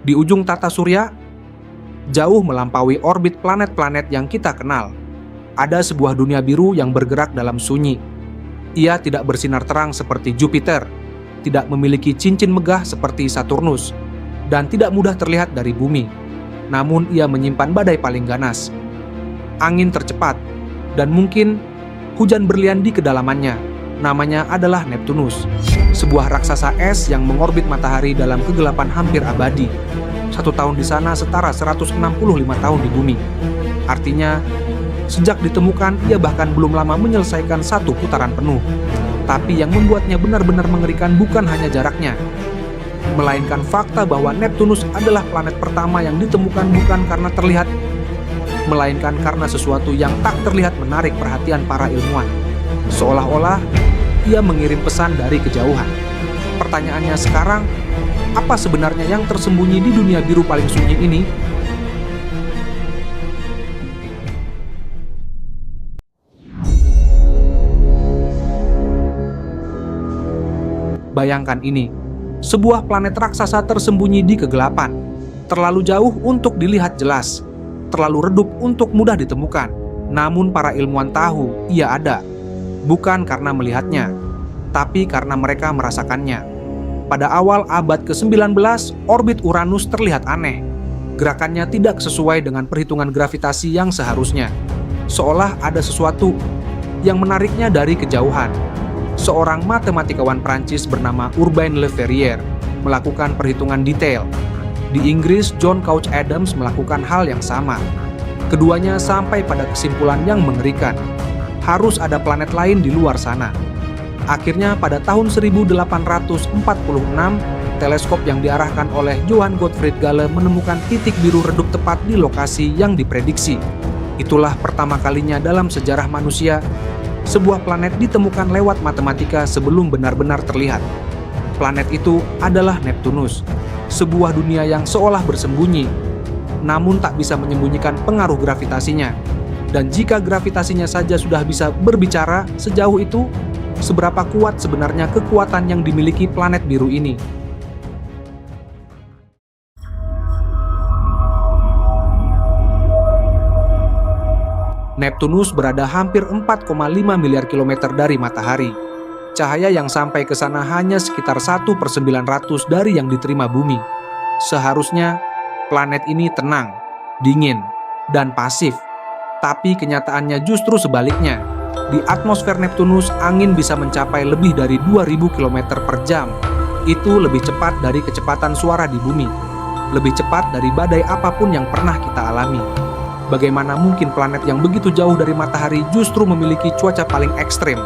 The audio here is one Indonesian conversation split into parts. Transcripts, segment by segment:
Di ujung tata surya, jauh melampaui orbit planet-planet yang kita kenal, ada sebuah dunia biru yang bergerak dalam sunyi. Ia tidak bersinar terang seperti Jupiter, tidak memiliki cincin megah seperti Saturnus, dan tidak mudah terlihat dari bumi. Namun ia menyimpan badai paling ganas, angin tercepat, dan mungkin hujan berlian di kedalamannya. Namanya adalah Neptunus, sebuah raksasa es yang mengorbit matahari dalam kegelapan hampir abadi. 1 tahun di sana setara 165 tahun di bumi. Artinya, sejak ditemukan ia bahkan belum lama menyelesaikan 1 putaran penuh. Tapi yang membuatnya benar-benar mengerikan bukan hanya jaraknya, melainkan fakta bahwa Neptunus adalah planet pertama yang ditemukan bukan karena terlihat, melainkan karena sesuatu yang tak terlihat menarik perhatian para ilmuwan. Seolah-olah ia mengirim pesan dari kejauhan. Pertanyaannya sekarang, apa sebenarnya yang tersembunyi di dunia biru paling sunyi ini? Bayangkan ini, sebuah planet raksasa tersembunyi di kegelapan, terlalu jauh untuk dilihat jelas, terlalu redup untuk mudah ditemukan. Namun para ilmuwan tahu ia ada, bukan karena melihatnya, tapi karena mereka merasakannya. Pada awal abad ke-19, orbit Uranus terlihat aneh. Gerakannya tidak sesuai dengan perhitungan gravitasi yang seharusnya. Seolah ada sesuatu yang menariknya dari kejauhan. Seorang matematikawan Prancis bernama Urbain Le Verrier melakukan perhitungan detail. Di Inggris, John Couch Adams melakukan hal yang sama. Keduanya sampai pada kesimpulan yang mengerikan. Harus ada planet lain di luar sana. Akhirnya pada tahun 1846, teleskop yang diarahkan oleh Johann Gottfried Galle menemukan titik biru redup tepat di lokasi yang diprediksi. Itulah pertama kalinya dalam sejarah manusia, sebuah planet ditemukan lewat matematika sebelum benar-benar terlihat. Planet itu adalah Neptunus, sebuah dunia yang seolah bersembunyi, namun tak bisa menyembunyikan pengaruh gravitasinya. Dan jika gravitasinya saja sudah bisa berbicara sejauh itu, seberapa kuat sebenarnya kekuatan yang dimiliki planet biru ini? Neptunus berada hampir 4,5 miliar kilometer dari matahari. Cahaya yang sampai ke sana hanya sekitar 1/900 dari yang diterima bumi. Seharusnya planet ini tenang, dingin, dan pasif. Tapi kenyataannya justru sebaliknya. Di atmosfer Neptunus, angin bisa mencapai lebih dari 2000 km per jam. Itu lebih cepat dari kecepatan suara di bumi. Lebih cepat dari badai apapun yang pernah kita alami. Bagaimana mungkin planet yang begitu jauh dari matahari justru memiliki cuaca paling ekstrem?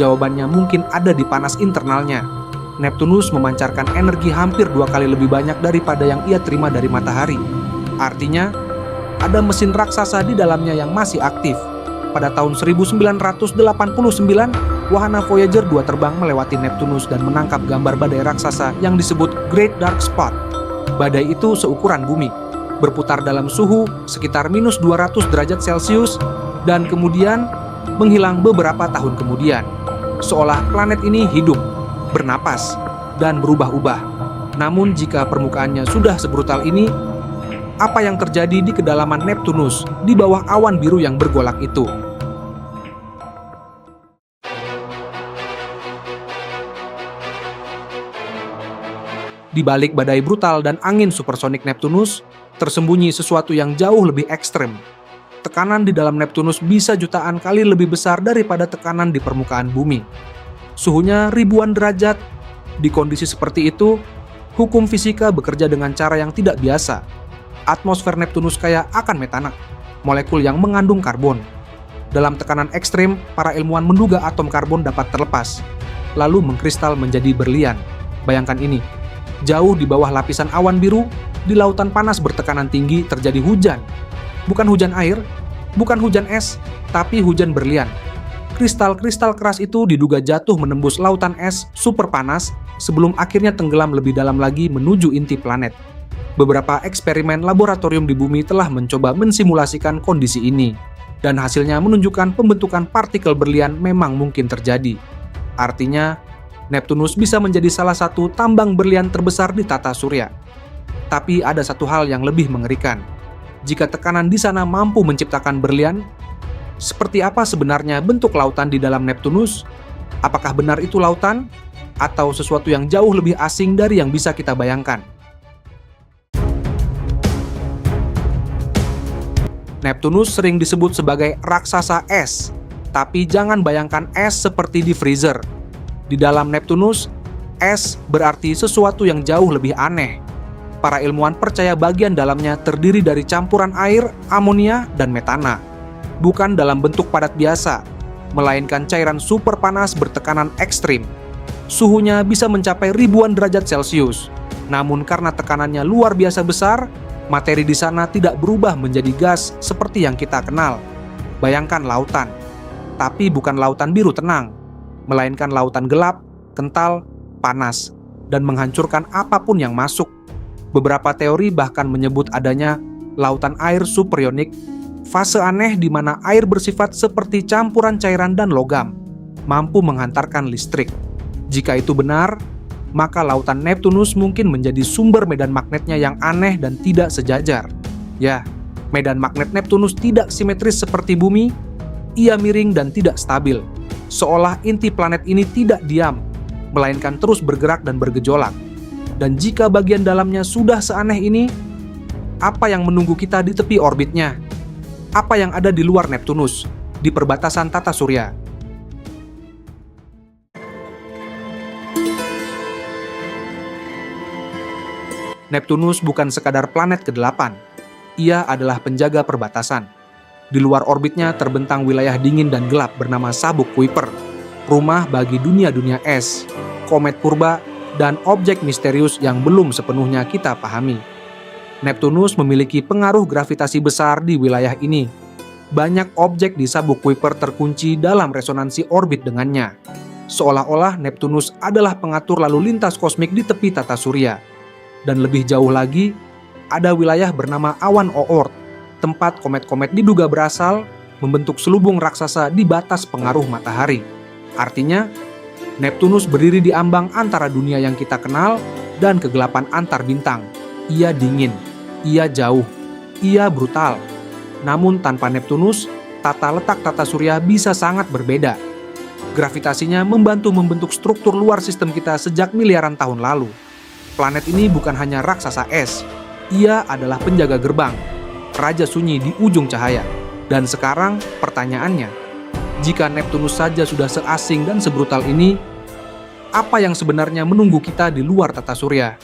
Jawabannya mungkin ada di panas internalnya. Neptunus memancarkan energi hampir 2 kali lebih banyak daripada yang ia terima dari matahari. Artinya, ada mesin raksasa di dalamnya yang masih aktif. Pada tahun 1989, wahana Voyager 2 terbang melewati Neptunus dan menangkap gambar badai raksasa yang disebut Great Dark Spot. Badai itu seukuran bumi, berputar dalam suhu sekitar -200 derajat Celcius, dan kemudian menghilang beberapa tahun kemudian. Seolah planet ini hidup, bernapas, dan berubah-ubah. Namun jika permukaannya sudah sebrutal ini, apa yang terjadi di kedalaman Neptunus di bawah awan biru yang bergolak itu? Di balik badai brutal dan angin supersonik Neptunus, tersembunyi sesuatu yang jauh lebih ekstrem. Tekanan di dalam Neptunus bisa jutaan kali lebih besar daripada tekanan di permukaan bumi. Suhunya ribuan derajat. Di kondisi seperti itu, hukum fisika bekerja dengan cara yang tidak biasa. Atmosfer Neptunus kaya akan metana, molekul yang mengandung karbon. Dalam tekanan ekstrem, para ilmuwan menduga atom karbon dapat terlepas, lalu mengkristal menjadi berlian. Bayangkan ini, jauh di bawah lapisan awan biru, di lautan panas bertekanan tinggi terjadi hujan. Bukan hujan air, bukan hujan es, tapi hujan berlian. Kristal-kristal keras itu diduga jatuh menembus lautan es super panas sebelum akhirnya tenggelam lebih dalam lagi menuju inti planet. Beberapa eksperimen laboratorium di bumi telah mencoba mensimulasikan kondisi ini, dan hasilnya menunjukkan pembentukan partikel berlian memang mungkin terjadi. Artinya, Neptunus bisa menjadi salah satu tambang berlian terbesar di tata surya. Tapi ada satu hal yang lebih mengerikan. Jika tekanan di sana mampu menciptakan berlian, seperti apa sebenarnya bentuk lautan di dalam Neptunus? Apakah benar itu lautan? Atau sesuatu yang jauh lebih asing dari yang bisa kita bayangkan? Neptunus sering disebut sebagai raksasa es, tapi jangan bayangkan es seperti di freezer. Di dalam Neptunus, es berarti sesuatu yang jauh lebih aneh. Para ilmuwan percaya bagian dalamnya terdiri dari campuran air, amonia, dan metana. Bukan dalam bentuk padat biasa, melainkan cairan super panas bertekanan ekstrim. Suhunya bisa mencapai ribuan derajat Celcius. Namun karena tekanannya luar biasa besar, materi di sana tidak berubah menjadi gas seperti yang kita kenal. Bayangkan lautan, tapi bukan lautan biru tenang, melainkan lautan gelap, kental, panas, dan menghancurkan apapun yang masuk. Beberapa teori bahkan menyebut adanya lautan air superionik, fase aneh di mana air bersifat seperti campuran cairan dan logam, mampu menghantarkan listrik. Jika itu benar, maka lautan Neptunus mungkin menjadi sumber medan magnetnya yang aneh dan tidak sejajar. Ya, medan magnet Neptunus tidak simetris seperti bumi, ia miring dan tidak stabil, seolah inti planet ini tidak diam, melainkan terus bergerak dan bergejolak. Dan jika bagian dalamnya sudah seaneh ini, apa yang menunggu kita di tepi orbitnya? Apa yang ada di luar Neptunus, di perbatasan tata surya? Neptunus bukan sekadar planet ke-8. Ia adalah penjaga perbatasan. Di luar orbitnya terbentang wilayah dingin dan gelap bernama Sabuk Kuiper, rumah bagi dunia-dunia es, komet purba, dan objek misterius yang belum sepenuhnya kita pahami. Neptunus memiliki pengaruh gravitasi besar di wilayah ini. Banyak objek di Sabuk Kuiper terkunci dalam resonansi orbit dengannya. Seolah-olah Neptunus adalah pengatur lalu lintas kosmik di tepi tata surya. Dan lebih jauh lagi, ada wilayah bernama awan Oort, tempat komet-komet diduga berasal membentuk selubung raksasa di batas pengaruh matahari. Artinya, Neptunus berdiri di ambang antara dunia yang kita kenal dan kegelapan antar bintang. Ia dingin, ia jauh, ia brutal. Namun tanpa Neptunus, tata letak tata surya bisa sangat berbeda. Gravitasinya membantu membentuk struktur luar sistem kita sejak miliaran tahun lalu. Planet ini bukan hanya raksasa es, ia adalah penjaga gerbang, raja sunyi di ujung cahaya. Dan sekarang pertanyaannya, jika Neptunus saja sudah seasing dan sebrutal ini, apa yang sebenarnya menunggu kita di luar tata surya?